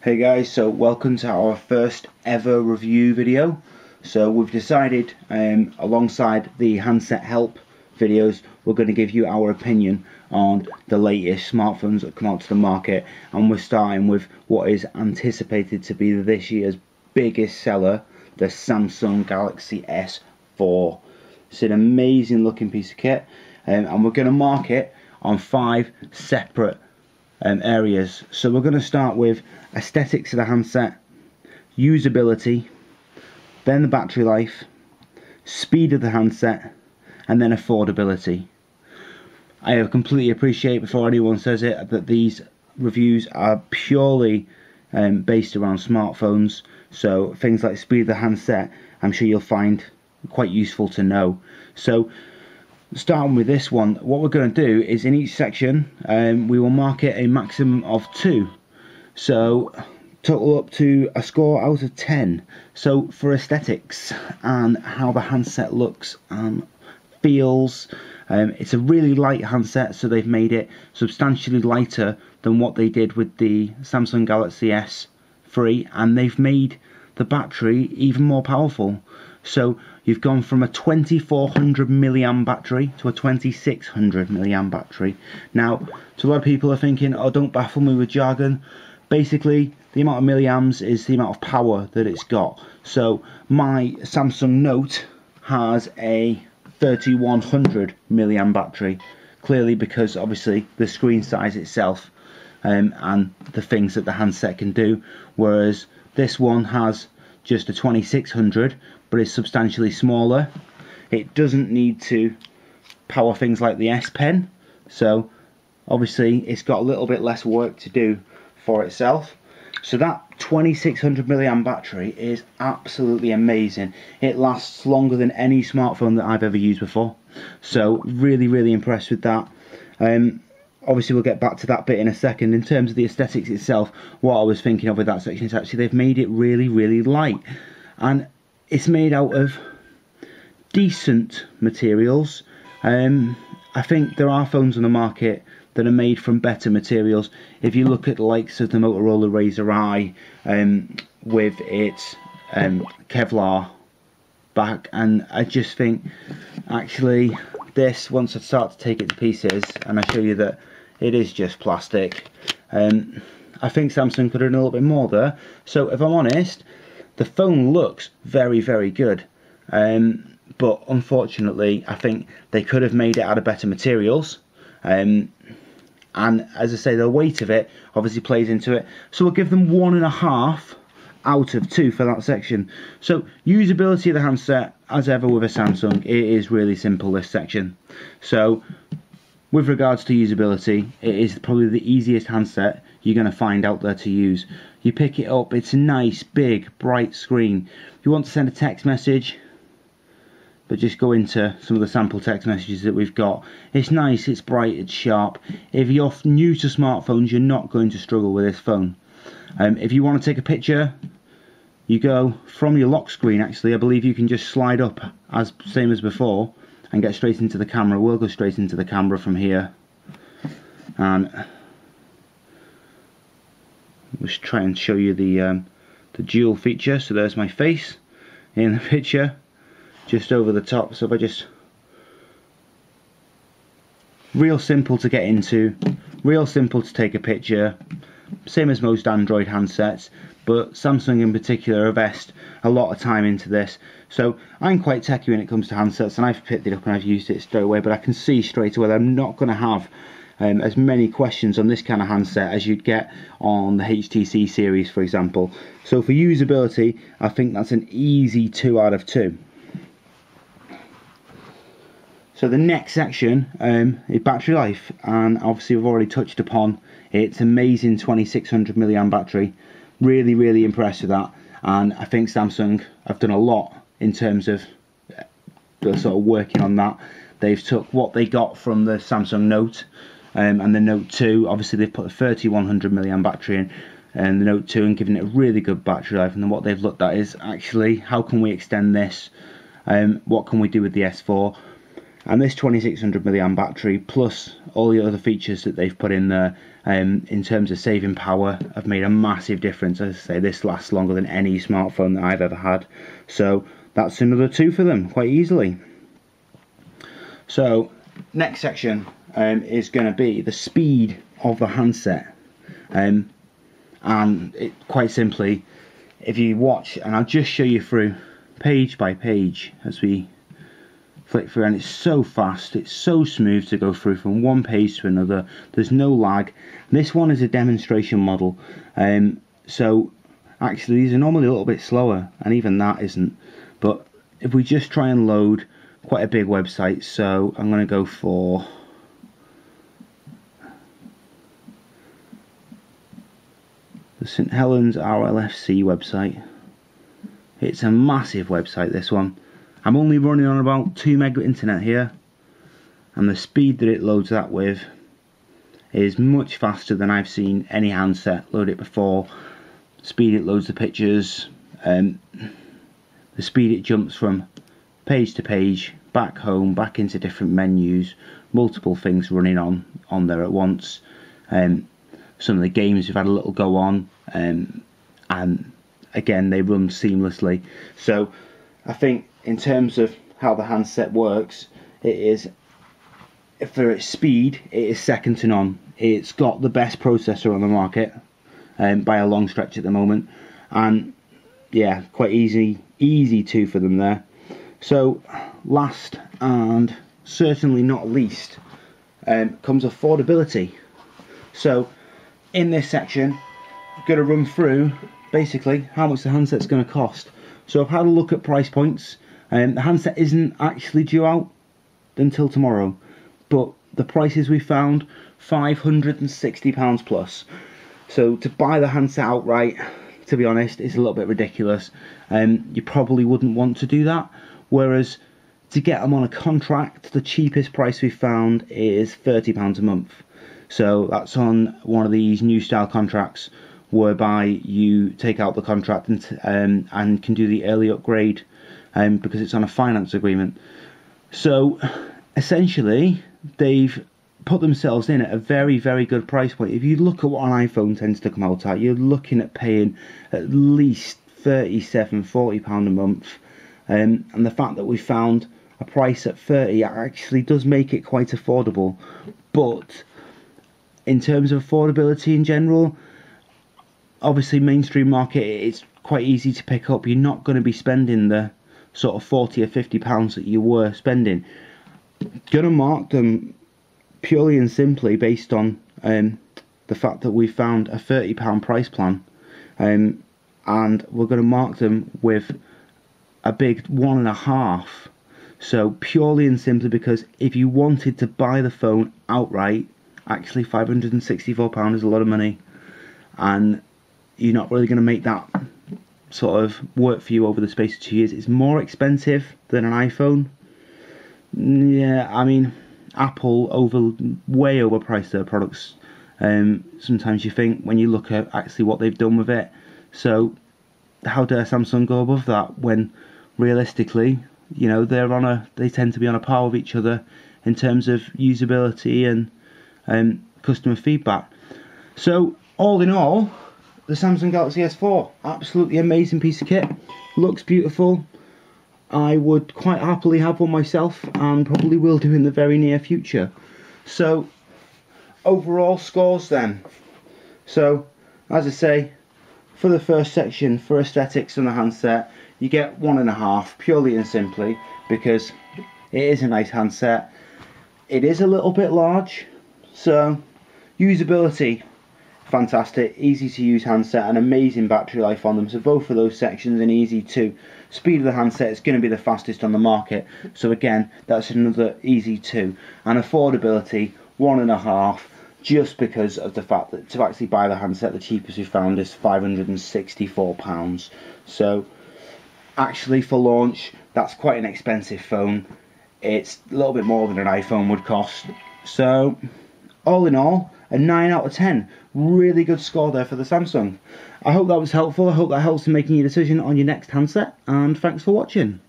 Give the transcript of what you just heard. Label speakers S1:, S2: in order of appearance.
S1: Hey guys, so welcome to our first ever review video. So we've decided alongside the Handset Help videos, we're going to give you our opinion on the latest smartphones that come out to the market, and we're starting with what is anticipated to be this year's biggest seller, the Samsung Galaxy S4. It's an amazing looking piece of kit, and we're going to mark it on 5 separate areas. So we're going to start with aesthetics of the handset, usability, then the battery life, speed of the handset, and then affordability. I completely appreciate, before anyone says it, that these reviews are purely based around smartphones, so things like speed of the handset I'm sure you'll find quite useful to know. So starting with this one, what we're going to do is in each section we will mark it a maximum of 2, so total up to a score out of 10. So for aesthetics and how the handset looks and feels, it's a really light handset, so they've made it substantially lighter than what they did with the Samsung Galaxy S3, and they've made the battery even more powerful. So you've gone from a 2400 milliamp battery to a 2600 milliamp battery. Now, so a lot of people are thinking, oh, don't baffle me with jargon. Basically, the amount of milliamps is the amount of power that it's got. So my Samsung Note has a 3100 milliamp battery, clearly because obviously the screen size itself and the things that the handset can do, whereas this one has just a 2600, but it's substantially smaller. It doesn't need to power things like the S Pen, so obviously it's got a little bit less work to do for itself. So that 2600 milliamp battery is absolutely amazing. It lasts longer than any smartphone that I've ever used before, so really impressed with that. Obviously we'll get back to that bit in a second. In terms of the aesthetics itself, what I was thinking of with that section is actually they've made it really light, and it's made out of decent materials. I think there are phones on the market that are made from better materials. If you look at the likes of the Motorola Razr I with its Kevlar back, and I just think actually this, once I start to take it to pieces and I show you that it is just plastic, I think Samsung could have done a little bit more there. So if I'm honest, the phone looks very good, but unfortunately I think they could have made it out of better materials, and as I say, the weight of it obviously plays into it. So we'll give them 1.5 out of 2 for that section. So usability of the handset, as ever with a Samsung, it is really simple, this section. So with regards to usability, it is probably the easiest handset you're going to find out there to use. You pick it up, it's a nice big bright screen. If you want to send a text message, but just go into some of the sample text messages that we've got, it's nice, it's bright, it's sharp. If you're new to smartphones, you're not going to struggle with this phone. If you want to take a picture, you go from your lock screen. Actually, I believe you can just slide up as same as before and get straight into the camera. We'll go straight into the camera from here, and just try and show you the dual feature. So there's my face in the picture just over the top. So if I just, real simple to get into, real simple to take a picture, same as most Android handsets, but Samsung in particular invest a lot of time into this. So I'm quite techy when it comes to handsets, and I've picked it up and I've used it straight away, but I can see straight away that I'm not going to have as many questions on this kind of handset as you'd get on the HTC series, for example. So for usability, I think that's an easy 2 out of 2. So the next section is battery life, and obviously we've already touched upon its amazing 2600 milliamp battery. Really impressed with that, and I think Samsung have done a lot in terms of sort of working on that. They've took what they got from the Samsung Note and the Note 2. Obviously they've put a 3100 milliamp battery in and the Note 2 and given it a really good battery life, and then what they've looked at is actually how can we extend this, what can we do with the S4. And this 2600 milliamp battery plus all the other features that they've put in there in terms of saving power have made a massive difference. As I say, this lasts longer than any smartphone that I've ever had, so that's another 2 for them quite easily. So next section is going to be the speed of the handset, and quite simply, if you watch, and I'll just show you through page by page as we flick through, and it's so fast, it's so smooth to go through from one page to another. There's no lag. This one is a demonstration model, so actually these are normally a little bit slower, and even that isn't. But if we just try and load quite a big website, so I'm going to go for the St Helens RLFC website. It's a massive website, this one. I'm only running on about 2 meg internet here, and the speed that it loads that with is much faster than I've seen any handset load it before. The speed it loads the pictures, the speed it jumps from page to page, back home, back into different menus, multiple things running on there at once. Some of the games we've had a little go on, and again they run seamlessly. So I think in terms of how the handset works, it is, for its speed, it is second to none. It's got the best processor on the market by a long stretch at the moment, and yeah, quite easy 2 for them there. So last and certainly not least comes affordability. So in this section, I'm going to run through basically how much the handset's going to cost. So I've had a look at price points. The handset isn't actually due out until tomorrow, but the prices we found, £560 plus. So to buy the handset outright, to be honest, is a little bit ridiculous. You probably wouldn't want to do that. Whereas to get them on a contract, the cheapest price we found is £30 a month. So that's on one of these new style contracts, whereby you take out the contract and can do the early upgrade because it's on a finance agreement. So essentially they've put themselves in at a very, very good price point. If you look at what an iPhone tends to come out at, you're looking at paying at least £37–40 a month, and the fact that we found a price at 30 actually does make it quite affordable. But in terms of affordability in general, obviously mainstream market, it's quite easy to pick up. You're not going to be spending the sort of £40 or £50 that you were spending. Gonna mark them purely and simply based on the fact that we found a £30 price plan, and we're going to mark them with a big 1.5. So purely and simply because if you wanted to buy the phone outright, actually £564 is a lot of money, and you're not really going to make that sort of work for you over the space of 2 years. It's more expensive than an iPhone. Yeah, I mean, Apple way overpriced their products. Sometimes you think when you look at actually what they've done with it. So how dare Samsung go above that when realistically, you know, they tend to be on a par with each other in terms of usability and customer feedback. So all in all, the Samsung Galaxy S4, absolutely amazing piece of kit. Looks beautiful. I would quite happily have one myself, and probably will do in the very near future. So overall scores then. So as I say, for the first section, for aesthetics on the handset, you get 1.5 purely and simply because it is a nice handset. It is a little bit large, so usability, fantastic, easy to use handset, and amazing battery life on them. So both of those sections are easy too. Speed of the handset is going to be the fastest on the market, so again that's another easy 2. And affordability, 1.5, just because of the fact that to actually buy the handset, the cheapest we found is £564. So actually for launch, that's quite an expensive phone. It's a little bit more than an iPhone would cost. So all in all, a 9 out of 10. Really good score there for the Samsung. I hope that was helpful. I hope that helps in making your decision on your next handset, and thanks for watching.